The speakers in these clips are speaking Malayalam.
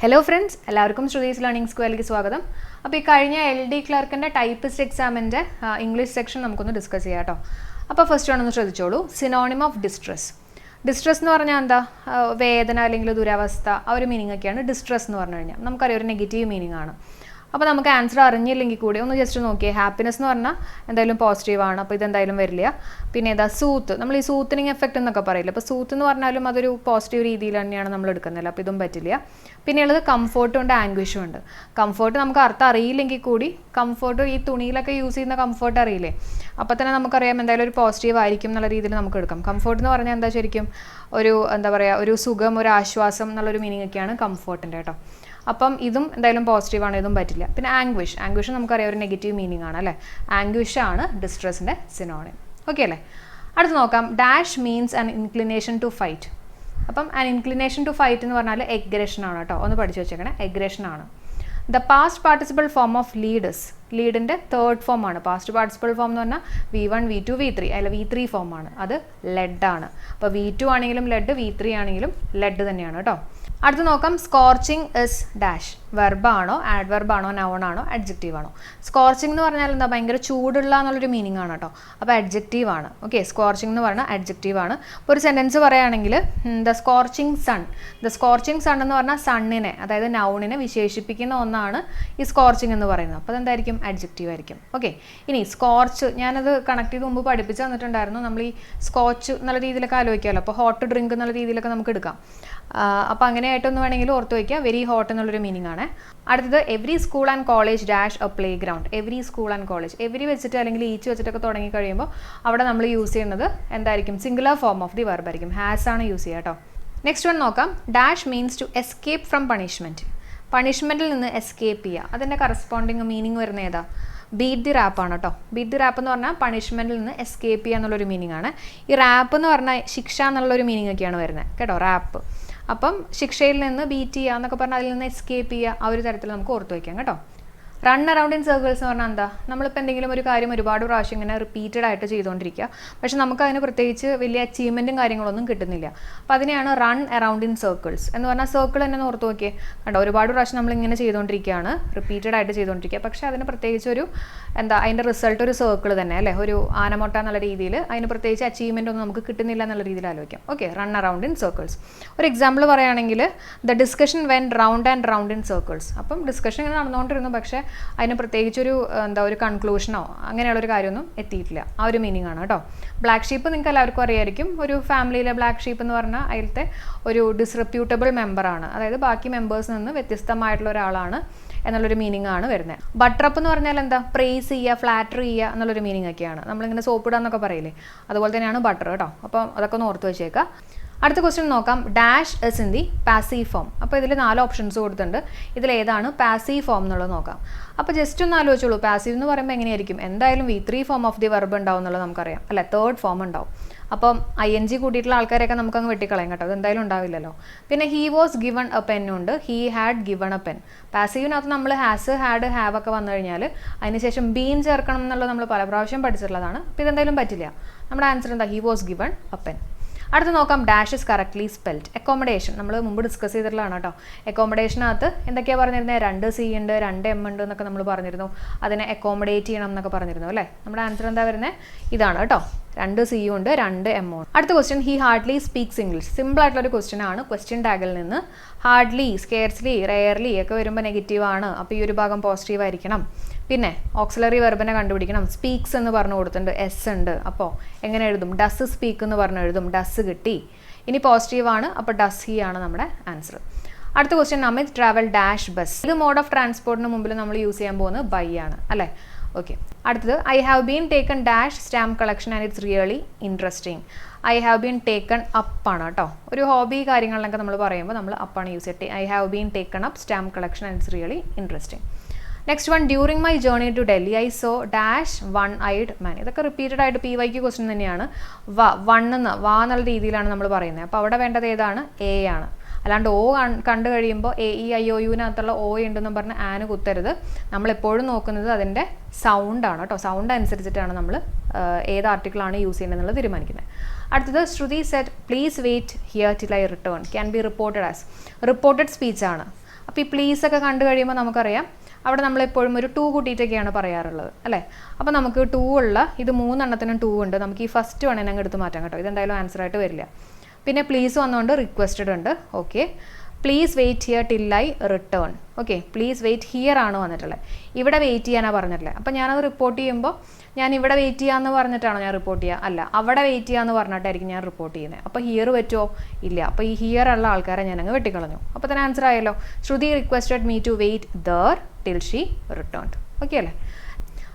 ഹലോ ഫ്രണ്ട്സ്, എല്ലാവർക്കും ശ്രുതീസ് ലേണിംഗ് സ്ക്വയറിലേക്ക് സ്വാഗതം. അപ്പോൾ ഈ കഴിഞ്ഞ LD ക്ലർക്കിൻ്റെ ടൈപ്പിസ്റ്റ് എക്സാമിൻ്റെ ഇംഗ്ലീഷ് സെക്ഷൻ നമുക്കൊന്ന് ഡിസ്കസ് ചെയ്യാം കേട്ടോ. അപ്പോൾ ഫസ്റ്റ് വേണമെന്ന് ശ്രദ്ധിച്ചോളൂ. Synonym of distress. ഡിസ്ട്രെസ് എന്ന് പറഞ്ഞാൽ എന്താ? വേദന അല്ലെങ്കിൽ ദുരവസ്ഥ, ആ ഒരു മീനിങ് ഒക്കെയാണ് ഡിസ്ട്രെസ് എന്ന് പറഞ്ഞു കഴിഞ്ഞാൽ. നമുക്കറിയാം ഒരു നെഗറ്റീവ് മീനിങ് ആണ്. അപ്പോൾ നമുക്ക് ആൻസർ അറിഞ്ഞില്ലെങ്കിൽ കൂടി ഒന്ന് ജസ്റ്റ് നോക്കിയേ. ഹാപ്പിനെസ് എന്ന് പറഞ്ഞാൽ എന്തായാലും പോസിറ്റീവാണ്, അപ്പോൾ ഇതെന്തായാലും വരില്ല. പിന്നെ ഏതാ? സൂത്ത്. നമ്മൾ ഈ സൂത്തനിങ് എഫക്റ്റ് എന്നൊക്കെ പറയില്ല. അപ്പോൾ സൂത്ത് എന്ന് പറഞ്ഞാലും അതൊരു പോസിറ്റീവ് രീതിയിൽ തന്നെയാണ് നമ്മൾ എടുക്കുന്നില്ല, അപ്പോൾ ഇതും പറ്റില്ല. പിന്നെയുള്ളത് കംഫോർട്ടും ഉണ്ട്, ആംഗ്വിഷും ഉണ്ട്. കംഫോർട്ട് നമുക്ക് അർത്ഥം അറിയില്ലെങ്കിൽ കൂടി കംഫോർട്ട് ഈ തുണിയിലൊക്കെ യൂസ് ചെയ്യുന്ന കംഫോർട്ട് അറിയില്ലേ, അപ്പോൾ തന്നെ നമുക്കറിയാം എന്തായാലും ഒരു പോസിറ്റീവ് ആയിരിക്കും എന്നുള്ള രീതിയിൽ നമുക്ക് എടുക്കാം. കംഫോർട്ട് എന്ന് പറഞ്ഞാൽ എന്താ ശരിക്കും ഒരു എന്താ പറയുക, ഒരു സുഖം, ഒരു ആശ്വാസം എന്നുള്ളൊരു മീനിങ് ഒക്കെയാണ് കംഫോർട്ടിൻ്റെ കേട്ടോ. അപ്പം ഇതും എന്തായാലും പോസിറ്റീവാണ്, ഇതും പറ്റില്ല. പിന്നെ ആംഗ്വിഷ് നമുക്കറിയാം ഒരു നെഗറ്റീവ് മീനിങ് ആണ് അല്ലേ. ആംഗ്വിഷാണ് ഡിസ്ട്രെസ്സിൻ്റെ സിനോണിം. ഓക്കെ അല്ലേ? അടുത്ത് നോക്കാം. Dash means an inclination to fight. അപ്പം ആൻ ഇൻക്ലിനേഷൻ ടു ഫൈറ്റ് എന്ന് പറഞ്ഞാൽ എഗ്രഷൻ ആണ് കേട്ടോ. ഒന്ന് പഠിച്ചു വെച്ചേക്കണേ, എഗ്രഷൻ ആണ്. The past participle form of leads. ലീഡിൻ്റെ തേർഡ് ഫോം ആണ്. പാസ്റ്റ് പാർട്ടിസിപ്പിൾ ഫോം എന്ന് പറഞ്ഞാൽ V1, V2, V3, അല്ല V3 ഫോമാണ്. അത് ലെഡ് ആണ്. അപ്പോൾ V2 ആണെങ്കിലും ലെഡ്, V3 ആണെങ്കിലും ലെഡ് തന്നെയാണ് കേട്ടോ. അടുത്ത് നോക്കാം. Scorching is dash. വെർബാണോ, ആഡ്വെർബാണോ, നൗൺ ആണോ, അഡ്ജക്റ്റീവ് ആണോ? സ്കോർച്ചിങ് എന്ന് പറഞ്ഞാൽ എന്താ? ഭയങ്കര ചൂടുള്ള എന്നുള്ളൊരു മീനിങ് ആണ് കേട്ടോ. അപ്പോൾ അഡ്ജക്റ്റീവ് ആണ്. ഓക്കെ, സ്കോർച്ചിങ് എന്ന് പറഞ്ഞാൽ അഡ്ജക്റ്റീവ് ആണ്. ഇപ്പോൾ ഒരു സെൻറ്റൻസ് പറയുകയാണെങ്കിൽ the scorching sun. The scorching sun എന്ന് പറഞ്ഞാൽ സണ്ണിനെ, അതായത് നൗണിനെ വിശേഷിപ്പിക്കുന്ന ഒന്നാണ് ഈ സ്കോർച്ചിങ് എന്ന് പറയുന്നത്. അപ്പോൾ അതെന്തായിരിക്കും? അഡ്ജക്റ്റീവ് ആയിരിക്കും. ഓക്കെ, ഇനി സ്കോർച്ച്, ഞാനത് കണക്ട് ചെയ്ത് മുമ്പ് പഠിപ്പിച്ച് തന്നിട്ടുണ്ടായിരുന്നു. നമ്മൾ ഈ സ്കോച്ച് എന്നുള്ള രീതിയിലൊക്കെ ആലോചിക്കാമല്ലോ. അപ്പോൾ ഹോട്ട് ഡ്രിങ്ക് എന്നുള്ള രീതിയിലൊക്കെ നമുക്ക് എടുക്കാം. അപ്പോൾ അങ്ങനെയായിട്ടൊന്ന് വേണമെങ്കിൽ ഓർത്ത് വയ്ക്കുക. വെരി ഹോട്ട് എന്നുള്ളൊരു മീനിങ് ആണ്. അടുത്തത് every school and college dash A play ground. Every school and college, every വെച്ചിട്ട് അല്ലെങ്കിൽ ഈച്ച് വെച്ചിട്ടൊക്കെ തുടങ്ങി കഴിയുമ്പോൾ അവിടെ നമ്മൾ യൂസ് ചെയ്യുന്നത് എന്തായിരിക്കും? Singular form of the verb ആയിരിക്കും. ഹാസ് ആണ് യൂസ് ചെയ്യുക കേട്ടോ. നെക്സ്റ്റ് വൺ നോക്കാം. Dash means to escape from punishment. പണിഷ്മെൻറ്റിൽ നിന്ന് എസ്കേപ്പ് ചെയ്യുക. അതിൻ്റെ കറസ്പോണ്ടിങ് മീനിങ് വരുന്ന ഏതാ? ബീറ്റ് ദി റാപ്പ് ആണ് കേട്ടോ. ബീറ്റ് ദി റാപ്പ് എന്ന് പറഞ്ഞാൽ പണിഷ്മെൻറ്റിൽ നിന്ന് എസ്കേപ്പ് ചെയ്യുക എന്നുള്ളൊരു മീനിങ് ആണ്. ഈ റാപ്പ് എന്ന് പറഞ്ഞാൽ ശിക്ഷ എന്നുള്ളൊരു മീനിങ് ഒക്കെയാണ് വരുന്നത് കേട്ടോ, റാപ്പ്. അപ്പം ശിക്ഷയിൽ നിന്ന് ബീറ്റ് ചെയ്യുക എന്നൊക്കെ പറഞ്ഞാൽ അതിൽ നിന്ന് എസ്കേപ്പ് ചെയ്യുക, ആ ഒരു തരത്തിൽ നമുക്ക് ഓർത്ത് വയ്ക്കാം കേട്ടോ. റൺ അറൗണ്ട് ഇൻ സർക്കിൾസ് എന്ന് പറഞ്ഞാൽ എന്താ? നമ്മളിപ്പോൾ എന്തെങ്കിലും ഒരു കാര്യം ഒരുപാട് പ്രാവശ്യം ഇങ്ങനെ റിപ്പീറ്റഡ് ആയിട്ട് ചെയ്തുകൊണ്ടിരിക്കുക, പക്ഷെ നമുക്കതിന് പ്രത്യേകിച്ച് വലിയ അച്ചീവ്മെൻറ്റും കാര്യങ്ങളൊന്നും കിട്ടുന്നില്ല. അപ്പോൾ അതിനെയാണ് റൺ അറൗണ്ട് ഇൻ സർക്കിൾസ് എന്ന് പറഞ്ഞാൽ. സർക്കിൾ തന്നെ ഓർത്ത് നോക്കിയേ കണ്ടോ, ഒരുപാട് പ്രാവശ്യം നമ്മളിങ്ങനെ ചെയ്തുകൊണ്ടിരിക്കുകയാണ്, റിപ്പീറ്റഡ് ആയിട്ട് ചെയ്തുകൊണ്ടിരിക്കുക, പക്ഷേ അതിന് പ്രത്യേകിച്ച് ഒരു എന്താ, അതിൻ്റെ റിസൾട്ട് ഒരു സർക്കിൾ തന്നെ അല്ലേ, ഒരു ആനമൊട്ട എന്നുള്ള രീതിയിൽ. അതിന് പ്രത്യേകിച്ച് അച്ചീവ്മെൻ്റ് ഒന്നും നമുക്ക് കിട്ടുന്നില്ല എന്നുള്ള രീതിയിൽ ആലോചിക്കാം. Okay, run around in circles. ഒരു എക്സാമ്പിൾ പറയുകയാണെങ്കിൽ the discussion when round and round in circles. അപ്പം ഡിസ്കഷൻ ഇങ്ങനെ നടന്നുകൊണ്ടിരുന്നു, പക്ഷേ അതിന് പ്രത്യേകിച്ചൊരു എന്താ, ഒരു കൺക്ലൂഷനോ അങ്ങനെയുള്ളൊരു കാര്യമൊന്നും എത്തിയിട്ടില്ല. ആ ഒരു മീനിങ് ആണ് കേട്ടോ. ബ്ലാക്ക് ഷീപ്പ് നിങ്ങൾക്ക് എല്ലാവർക്കും അറിയായിരിക്കും. ഒരു ഫാമിലിയിലെ ബ്ലാക്ക് ഷീപ്പ് എന്ന് പറഞ്ഞാൽ അതിലത്തെ ഒരു ഡിസ്റെപ്യൂട്ടബിൾ മെമ്പറാണ്, അതായത് ബാക്കി മെമ്പേഴ്സിൽ നിന്ന് വ്യത്യസ്തമായിട്ടുള്ള ഒരാളാണ് എന്നുള്ളൊരു മീനിങ് ആണ് വരുന്നത്. ബട്ടറപ്പ് എന്ന് പറഞ്ഞാൽ എന്താ? പ്രൈസ് ചെയ്യുക, ഫ്ലാറ്റർ ചെയ്യുക എന്നുള്ളൊരു മീനിങ് ഒക്കെയാണ്. നമ്മളിങ്ങനെ സോപ്പ് ഇടുക എന്നൊക്കെ പറയില്ലേ, അതുപോലെ തന്നെയാണ് ബട്ടർ കേട്ടോ. അപ്പം അതൊക്കെ ഒന്ന് ഓർത്ത് വെച്ചേക്കുക. അടുത്ത ക്വസ്റ്റ്യൻ നോക്കാം. Dash is in the passive form. അപ്പോൾ ഇതിൽ 4 ഓപ്ഷൻസ് കൊടുത്തിട്ടുണ്ട്. ഇതിലേതാണ് പാസീവ് ഫോം എന്നുള്ളത് നോക്കാം. അപ്പോൾ ജസ്റ്റ് ഒന്ന് ആലോചിച്ചോളൂ. പാസീവ് എന്ന് പറയുമ്പോൾ എങ്ങനെയായിരിക്കും? എന്തായാലും V3 form of the verb ഉണ്ടാവും എന്നുള്ളത് നമുക്കറിയാം അല്ലേ, തേർഡ് ഫോം ഉണ്ടാവും. അപ്പം ING കൂട്ടിയിട്ടുള്ള ആൾക്കാരെയൊക്കെ നമുക്കങ്ങ് വെട്ടിക്കളയാം കേട്ടോ, അതെന്തായാലും ഉണ്ടാവില്ലല്ലോ. പിന്നെ he was given a pen ഉണ്ട്, he had given a pen. പാസീവിനകത്ത് നമ്മൾ ഹാസ്, ഹാഡ്, ഹാവ് ഒക്കെ വന്നു കഴിഞ്ഞാൽ അതിനുശേഷം ബീൻ ചേർക്കണം എന്നുള്ളത് നമ്മൾ പല പ്രാവശ്യം പഠിച്ചിട്ടുള്ളതാണ്. അപ്പോൾ ഇതെന്തായാലും പറ്റില്ല. നമ്മുടെ ആൻസർ എന്താ? He was given a pen. അടുത്ത് നോക്കാം. Dash is correctly spelled. Accommodation നമ്മൾ മുമ്പ് ഡിസ്കസ് ചെയ്തിട്ടുള്ളതാണ് കേട്ടോ. അക്കോമഡേഷനകത്ത് എന്തൊക്കെയാണ് പറഞ്ഞിരുന്നത്? 2 C ഉണ്ട്, 2 M ഉണ്ട് എന്നൊക്കെ നമ്മൾ പറഞ്ഞിരുന്നു. അതിനെ അക്കോമഡേറ്റ് ചെയ്യണം എന്നൊക്കെ പറഞ്ഞിരുന്നു അല്ലേ. നമ്മുടെ ആൻസർ എന്താ വരുന്നത്? ഇതാണ് കേട്ടോ. 2 C ഉണ്ട്, 2 M ഉണ്ട്. അടുത്ത question. He hardly speaks English. Simple ആയിട്ടുള്ളൊരു ക്വസ്റ്റ്യൻ ആണ്. ക്വസ്റ്റ്യൻ ടാഗിൽ നിന്ന് ഹാർഡ്ലി, സ്കെയർസ്ലി, റെയർലി ഒക്കെ വരുമ്പോൾ നെഗറ്റീവ് ആണ്, അപ്പോൾ ഈ ഒരു ഭാഗം പോസിറ്റീവ് ആയിരിക്കണം. പിന്നെ ഓക്സിലറി വെർബിനെ കണ്ടുപിടിക്കണം. സ്പീക്സ് എന്ന് പറഞ്ഞു കൊടുത്തിട്ടുണ്ട്, S ഉണ്ട്. അപ്പോൾ എങ്ങനെ എഴുതും? ഡസ് സ്പീക്ക് എന്ന് പറഞ്ഞ് എഴുതും. ഡസ് കിട്ടി. ഇനി പോസിറ്റീവ് ആണ്, അപ്പോൾ ഡസ് ഹി ആണ് നമ്മുടെ ആൻസർ. അടുത്ത question. Amit travel dash bus. ഇത് മോഡ് ഓഫ് ട്രാൻസ്പോർട്ടിന് മുമ്പിൽ നമ്മൾ യൂസ് ചെയ്യാൻ പോകുന്നത് ബൈ ആണ് അല്ലേ. ഓക്കെ, അടുത്തത്. I have been taken dash stamp collection and it's really interesting. I have been taken up ആണ് കേട്ടോ. ഒരു ഹോബി കാര്യങ്ങളിലൊക്കെ നമ്മൾ പറയുമ്പോൾ നമ്മൾ അപ്പാണ് യൂസ് ചെയ്യുക. I have been taken up stamp collection and it's really interesting. Next one. During my journey to Delhi I saw dash one eyed man. ഇതൊക്കെ റിപ്പീറ്റഡ് ആയിട്ട് PYQ ക്വസ്റ്റ്യൻ തന്നെയാണ്. വാ എന്നുള്ള രീതിയിലാണ് നമ്മൾ പറയുന്നത്. അപ്പോൾ അവിടെ വേണ്ടത് ഏതാണ്? A ആണ്. അല്ലാണ്ട് O കണ്ടു കഴിയുമ്പോൾ AEIOUവിനകത്തുള്ള O ഉണ്ടെന്ന് പറഞ്ഞ് ആന് കുത്തരുത്. നമ്മളെപ്പോഴും നോക്കുന്നത് അതിൻ്റെ സൗണ്ടാണ് കേട്ടോ. സൗണ്ട് അനുസരിച്ചിട്ടാണ് നമ്മൾ ഏത് ആർട്ടിക്കിളാണ് യൂസ് ചെയ്യുന്നത് എന്നുള്ളത് തീരുമാനിക്കുന്നത്. അടുത്തത്. Shruti said please wait here till I return. Can be reported as. Reported speech ആണ്. അപ്പോൾ ഈ പ്ലീസ് ഒക്കെ കണ്ടു കഴിയുമ്പോൾ നമുക്കറിയാം അവിടെ നമ്മളെപ്പോഴും ഒരു 2 കൂട്ടിയിട്ടൊക്കെയാണ് പറയാറുള്ളത് അല്ലേ. അപ്പോൾ നമുക്ക് 2 ഉള്ള ഇത് 3 എണ്ണത്തിനും 2 ഉണ്ട്. നമുക്ക് ഈ ഫസ്റ്റ് വണ്ണിനെ അങ്ങ് എടുത്ത് മാറ്റാം കേട്ടോ. ഇതെന്തായാലും ആൻസർ ആയിട്ട് വരില്ല. പിന്നെ പ്ലീസ് വന്നുകൊണ്ട് റിക്വസ്റ്റഡ് ഉണ്ട്. Okay, please wait here till I return. Okay, please wait here ആണ് വന്നിട്ടുള്ളത്. ഇവിടെ വെയിറ്റ് ചെയ്യാനാണ് പറഞ്ഞിട്ടുള്ളത്. അപ്പോൾ ഞാനത് റിപ്പോർട്ട് ചെയ്യുമ്പോൾ ഞാൻ ഇവിടെ വെയിറ്റ് ചെയ്യാമെന്ന് പറഞ്ഞിട്ടാണോ ഞാൻ റിപ്പോർട്ട് ചെയ്യുക? അല്ല, അവിടെ വെയിറ്റ് ചെയ്യാമെന്ന് പറഞ്ഞിട്ടായിരിക്കും ഞാൻ റിപ്പോർട്ട് ചെയ്യുന്നത്. അപ്പോൾ ഹിയർ പറ്റുമോ? ഇല്ല. അപ്പോൾ ഈ ഹിയർ ഉള്ള ആൾക്കാരെ ഞാൻ അങ്ങ് വെട്ടിക്കളഞ്ഞു. അപ്പോൾ തന്നെ ആൻസർ ആയല്ലോ. Shruti requested me to wait there till she returned. Okay അല്ലേ.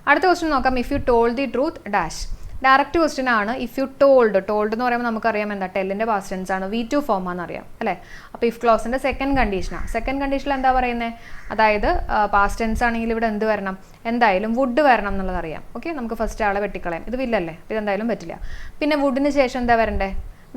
അടുത്ത ക്വസ്റ്റ്യൻ നോക്കാം. If you told the truth dash. Direct question ആണ്. ഇഫ് യു ടോൾഡ് എന്ന് പറയുമ്പോൾ നമുക്കറിയാം എന്താ, ടെല്ലിൻ്റെ പാസ്റ്റ് ടെൻസ് ആണ്, V2 ഫോം ആണെന്നറിയാം അല്ലേ. അപ്പോൾ ഇഫ് ക്ലോസിൻ്റെ സെക്കൻഡ് കണ്ടീഷനാണ്. സെക്കൻഡ് കണ്ടീഷനിൽ എന്താ പറയുന്നത്? അതായത് പാസ്റ്റ് ടെൻസ് ആണെങ്കിൽ ഇവിടെ എന്ത് വരണം? എന്തായാലും വുഡ് വരണം എന്നുള്ളത് അറിയാം. ഓക്കെ, നമുക്ക് ഫസ്റ്റ് ആളെ വെട്ടിക്കളയാം. ഇത് വില്ലല്ലേ, ഇതെന്തായാലും പറ്റില്ല. പിന്നെ വുഡിന് ശേഷം എന്താ വരണ്ടേ?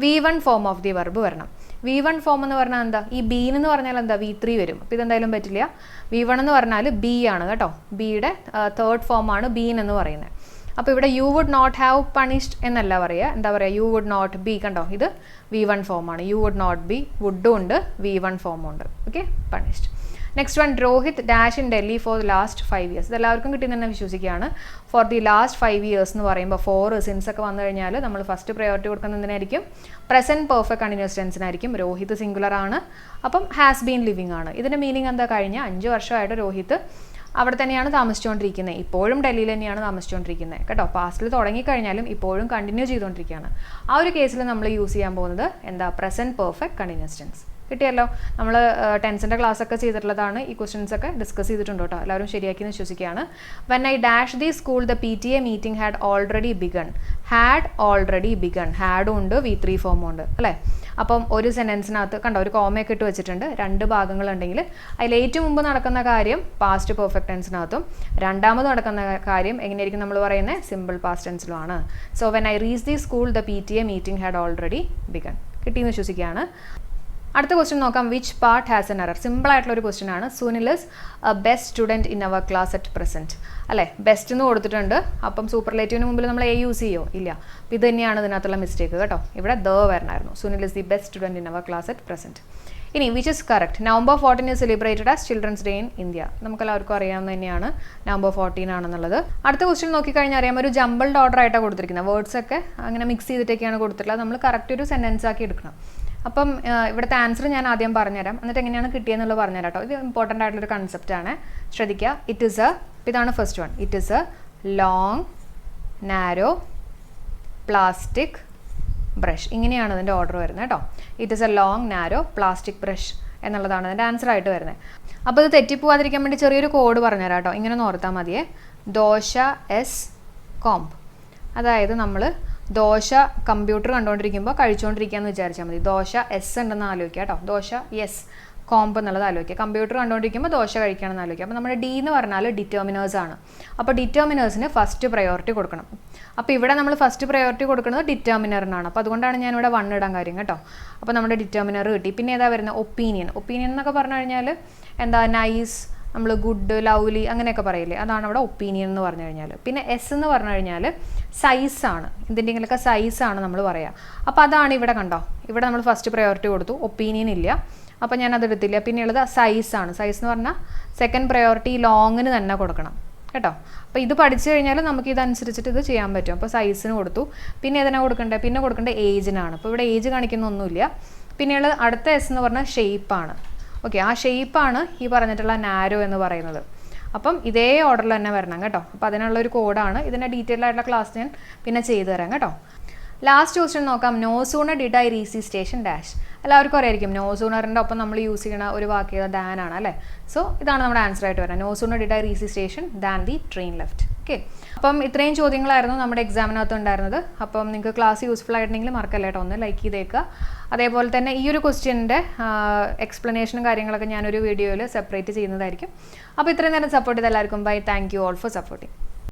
V1 form of the verb വരണം. V1 ഫോം എന്ന് പറഞ്ഞാൽ എന്താ? ഈ ബീൻ എന്ന് പറഞ്ഞാൽ എന്താ? V3 വരും. അപ്പോൾ ഇതെന്തായാലും പറ്റില്ല. V1 എന്ന് പറഞ്ഞാൽ ബി ആണ് കേട്ടോ. ബിയുടെ തേർഡ് ഫോമാണ് ബീൻ എന്ന് പറയുന്നത്. അപ്പോൾ ഇവിടെ you would not have punished എന്നല്ല പറയുക. എന്താ പറയുക? You would not be. കണ്ടോ, ഇത് V1 ഫോമാണ്. യു വുഡ് നോട്ട് ബി, വുഡും ഉണ്ട്, V1 ഫോമും ഉണ്ട്. Okay, punished. Next one, Rohit dash in Delhi for last 5 years. ഇതെല്ലാവർക്കും കിട്ടിയെന്ന് തന്നെ വിശ്വസിക്കുകയാണ്. ഫോർ ദി ലാസ്റ്റ് 5 years എന്ന് പറയുമ്പോൾ 4 സിൻസ് ഒക്കെ വന്നു കഴിഞ്ഞാൽ നമ്മൾ ഫസ്റ്റ് പ്രയോറിറ്റി കൊടുക്കുന്നതിനായിരിക്കും പ്രസൻറ്റ് പെർഫെക്റ്റ് കണ്ടിന്യൂസ് ടെൻസിനായിരിക്കും. രോഹിത് സിംഗുലർ ആണ്. അപ്പം ഹാസ് ബീൻ ലിവിങ് ആണ്. ഇതിൻ്റെ മീനിങ് എന്താ? കഴിഞ്ഞ 5 വർഷമായിട്ട് രോഹിത് അവിടെ തന്നെയാണ് താമസിച്ചുകൊണ്ടിരിക്കുന്നത്. ഇപ്പോഴും ഡൽഹിയിൽ തന്നെയാണ് താമസിച്ചുകൊണ്ടിരിക്കുന്നത് കേട്ടോ. പാസ്റ്റിൽ തുടങ്ങിക്കഴിഞ്ഞാലും ഇപ്പോഴും കണ്ടിന്യൂ ചെയ്തുകൊണ്ടിരിക്കുകയാണ്. ആ ഒരു കേസിൽ നമ്മൾ യൂസ് ചെയ്യാൻ പോകുന്നത് എന്താ? Present perfect continuous tense. കിട്ടിയല്ലോ. നമ്മൾ ടെൻസിൻ്റെ ക്ലാസ്സൊക്കെ ചെയ്തിട്ടുള്ളതാണ്. ഈ ക്വസ്റ്റ്യൻസ് ഒക്കെ ഡിസ്കസ് ചെയ്തിട്ടുണ്ട് കേട്ടോ. എല്ലാവരും ശരിയാക്കിയെന്ന് വിശ്വസിക്കുകയാണ്. When I dash the school the PTA meeting had already begun. ഹാഡും ഉണ്ട്, V3 ഫോമും ഉണ്ട് അല്ലേ. അപ്പം ഒരു സെൻറ്റൻസിനകത്ത് കണ്ടോ, ഒരു കോമയൊക്കെ ഇട്ട് വെച്ചിട്ടുണ്ട്. 2 ഭാഗങ്ങളുണ്ടെങ്കിൽ അതിൽ ഏറ്റവും മുമ്പ് നടക്കുന്ന കാര്യം പാസ്റ്റ് പെർഫെക്റ്റ് ടെൻസിനകത്തും രണ്ടാമത് നടക്കുന്ന കാര്യം എങ്ങനെയായിരിക്കും നമ്മൾ പറയുന്നത്? സിമ്പിൾ പാസ്റ്റ് ടെൻസിലുമാണ്. So when I reach the school the PTA meeting had already begun. കിട്ടിയെന്ന് വിശ്വസിക്കുകയാണ്. അടുത്ത ക്വസ്റ്റ്യൻ നോക്കാം. Which part has an error. Simple ആയിട്ടുള്ള ഒരു ക്വസ്റ്റ്യൻ ആണ്. Sunil is best student in our class at present അല്ലേ. ബെസ്റ്റ് എന്ന് കൊടുത്തിട്ടുണ്ട്. അപ്പം സൂപ്പർലേറ്റീവിന് മുമ്പിൽ നമ്മൾ A യൂസ് ചെയ്യുമോ? ഇല്ല. അപ്പോൾ ഇത് തന്നെയാണ് ഇതിനകത്തുള്ള മിസ്റ്റേക്ക് കേട്ടോ. ഇവിടെ വരണമായിരുന്നു. Sunil is the best student in our class at present. ഇനി which is correct. November 14 is celebrated as Children's Day in India. നമുക്കെല്ലാവർക്കും അറിയാവുന്ന തന്നെയാണ് November 14 ആണെന്നുള്ളത്. അടുത്ത ക്വസ്റ്റ്യൻ നോക്കിക്കഴിഞ്ഞാൽ അറിയാം, ഒരു ജംബിൾഡ് ഓർഡർ ആയിട്ടാണ് കൊടുത്തിരിക്കുന്നത്. വേർഡ്സ് ഒക്കെ അങ്ങനെ മിക്സ് ചെയ്തിട്ടൊക്കെയാണ് കൊടുത്തിട്ടുള്ളത്. നമ്മൾ കറക്റ്റ് ഒരു സെൻറ്റൻസ് ആക്കി എടുക്കണം. അപ്പം ഇവിടുത്തെ ആൻസർ ഞാൻ ആദ്യം പറഞ്ഞുതരാം, എന്നിട്ട് എങ്ങനെയാണ് കിട്ടിയെന്നുള്ളത് പറഞ്ഞുതരാം കേട്ടോ. ഇത് ഇമ്പോർട്ടൻ്റ് ആയിട്ടുള്ളൊരു കൺസെപ്റ്റാണ്, ശ്രദ്ധിക്കുക. ഇതാണ് first one. It is A long narrow plastic brush. ഇങ്ങനെയാണ് ഇതിൻ്റെ ഓർഡർ വരുന്നത് കേട്ടോ. It is A long narrow plastic brush എന്നുള്ളതാണ് ഇതിൻ്റെ ആൻസർ ആയിട്ട് വരുന്നത്. അപ്പോൾ ഇത് തെറ്റിപ്പോവാതിരിക്കാൻ വേണ്ടി ചെറിയൊരു കോഡ് പറഞ്ഞുതരാം കേട്ടോ. ഇങ്ങനെ ഒന്ന് ഓർത്താൽ മതിയേ. Dosa S comb. അതായത് നമ്മൾ ദോശ കമ്പ്യൂട്ടർ കണ്ടുകൊണ്ടിരിക്കുമ്പോൾ കഴിച്ചുകൊണ്ടിരിക്കുകയെന്ന് വിചാരിച്ചാൽ മതി. ദോശ എസ് ഉണ്ടെന്ന് ആലോചിക്കുക കേട്ടോ. ദോശ എസ് കോംബ് എന്നുള്ളത് ആലോചിക്കുക. കമ്പ്യൂട്ടർ കണ്ടുകൊണ്ടിരിക്കുമ്പോൾ ദോശ കഴിക്കുകയാണെന്ന് ആലോചിക്കുക. അപ്പോൾ നമ്മുടെ D എന്ന് പറഞ്ഞാൽ ഡിറ്റർമിനേഴ്സ് ആണ്. അപ്പോൾ ഡിറ്റർമിനേഴ്സിന് ഫസ്റ്റ് പ്രയോറിറ്റി കൊടുക്കണം. അപ്പോൾ ഇവിടെ നമ്മൾ ഫസ്റ്റ് പ്രയോറിറ്റി കൊടുക്കുന്നത് ഡിറ്റർമിനറിനാണ്. അപ്പോൾ അതുകൊണ്ടാണ് ഞാനിവിടെ 1 ഇടാൻ കാര്യം കേട്ടോ. അപ്പോൾ നമ്മുടെ ഡിറ്റർമിനർ കിട്ടി. പിന്നെ ഏതാ വരുന്നത്? ഒപ്പീനിയൻ. ഒപ്പീനിയൻ എന്നൊക്കെ പറഞ്ഞു കഴിഞ്ഞാൽ എന്താ? നൈസ്, നമ്മൾ ഗുഡ്, ലവ്ലി അങ്ങനെയൊക്കെ പറയില്ലേ, അതാണ് അവിടെ ഒപ്പീനിയൻ എന്ന് പറഞ്ഞു കഴിഞ്ഞാൽ. പിന്നെ എസ് എന്ന് പറഞ്ഞു കഴിഞ്ഞാൽ സൈസാണ്. എന്തിൻ്റെങ്കിലൊക്കെ സൈസാണ് നമ്മൾ പറയുക. അപ്പോൾ അതാണ് ഇവിടെ കണ്ടോ. ഇവിടെ നമ്മൾ ഫസ്റ്റ് പ്രയോറിറ്റി കൊടുത്തു, ഒപ്പീനിയൻ ഇല്ല, അപ്പോൾ ഞാനത് എടുത്തില്ല. പിന്നെയുള്ളത് സൈസാണ്. സൈസ് എന്ന് പറഞ്ഞാൽ സെക്കൻഡ് പ്രയോറിറ്റി ലോങ്ങിന് തന്നെ കൊടുക്കണം കേട്ടോ. അപ്പോൾ ഇത് പഠിച്ചു കഴിഞ്ഞാൽ നമുക്ക് ഇതനുസരിച്ചിട്ട് ഇത് ചെയ്യാൻ പറ്റും. അപ്പോൾ സൈസിന് കൊടുത്തു. പിന്നെ ഏതിനാണ് കൊടുക്കേണ്ടത്? പിന്നെ കൊടുക്കേണ്ടത് ഏജിനാണ്. അപ്പോൾ ഇവിടെ ഏജ് കാണിക്കുന്നൊന്നുമില്ല. പിന്നെയുള്ളത് അടുത്ത എസ് എന്ന് പറഞ്ഞാൽ ഷേപ്പാണ്. ഓക്കെ, ആ ഷേപ്പാണ് ഈ പറഞ്ഞിട്ടുള്ള നാരോ എന്ന് പറയുന്നത്. അപ്പം ഇതേ ഓർഡറിൽ തന്നെ വരണം കേട്ടോ. അപ്പോൾ അതിനുള്ളൊരു കോഡാണ്. ഇതിൻ്റെ ഡീറ്റെയിൽ ആയിട്ടുള്ള ക്ലാസ് ഞാൻ പിന്നെ ചെയ്തു തരാം കേട്ടോ. ലാസ്റ്റ് ക്വസ്റ്റ്യൻ നോക്കാം. No sooner did I reach the station dash. എല്ലാവർക്കും അറിയായിരിക്കും നോ സൂണറിൻ്റെ ഒപ്പം നമ്മൾ യൂസ് ചെയ്യുന്ന ഒരു വാക്ക് ചെയ്ത ദാൻ ആണ് അല്ലേ. സോ ഇതാണ് നമ്മുടെ ആൻസർ ആയിട്ട് വരാം. No sooner did I reach the station than the train left. Okay, അപ്പം ഇത്രയും ചോദ്യങ്ങളായിരുന്നു നമ്മുടെ എക്സാമിനകത്ത് ഉണ്ടായിരുന്നത്. അപ്പം നിങ്ങൾക്ക് ക്ലാസ് യൂസ്ഫുൾ ആയിട്ടുണ്ടെങ്കിൽ മറക്കല്ല കേട്ടോ, ഒന്ന് ലൈക്ക് ചെയ്തേക്കുക. അതേപോലെ തന്നെ ഈ ഒരു ക്വസ്റ്റ്യൻ്റെ എക്സ്പ്ലനേഷനും കാര്യങ്ങളൊക്കെ ഞാനൊരു വീഡിയോയിൽ സെപ്പറേറ്റ് ചെയ്യുന്നതായിരിക്കും. അപ്പോൾ ഇത്രയും നേരം സപ്പോർട്ട് ചെയ്ത എല്ലാവർക്കും bye. Thank you all for supporting.